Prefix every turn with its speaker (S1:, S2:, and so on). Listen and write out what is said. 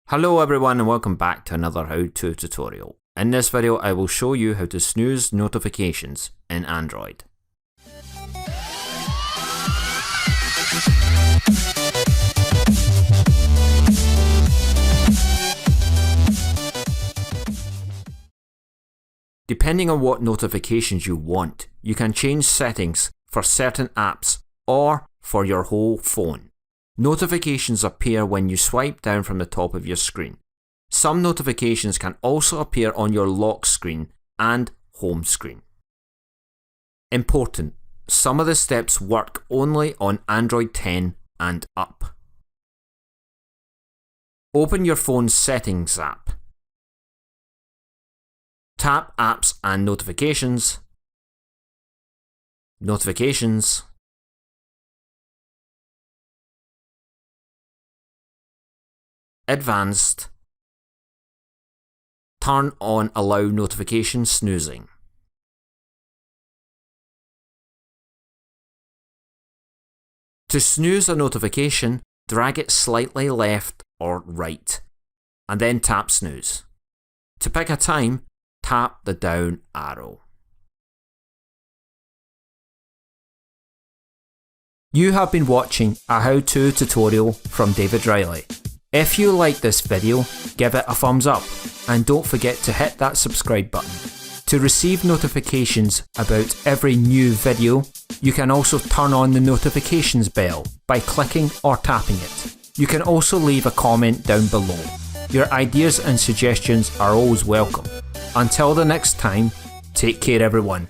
S1: Hello everyone and welcome back to another how-to tutorial. In this video I will show you how to snooze notifications in Android. Depending on what notifications you want, you can change settings for certain apps or for your whole phone. Notifications appear when you swipe down from the top of your screen. Some notifications can also appear on your lock screen and home screen. Important: some of the steps work only on Android 10 and up. Open your phone's Settings app. Tap Apps and Notifications. Notifications. Advanced. Turn on Allow Notification Snoozing. To snooze a notification, drag it slightly left or right, and then tap Snooze. To pick a time, tap the down arrow. You have been watching a how-to tutorial from David Reilly. If you like this video, give it a thumbs up and don't forget to hit that subscribe button. To receive notifications about every new video, you can also turn on the notifications bell by clicking or tapping it. You can also leave a comment down below. Your ideas and suggestions are always welcome. Until the next time, take care everyone.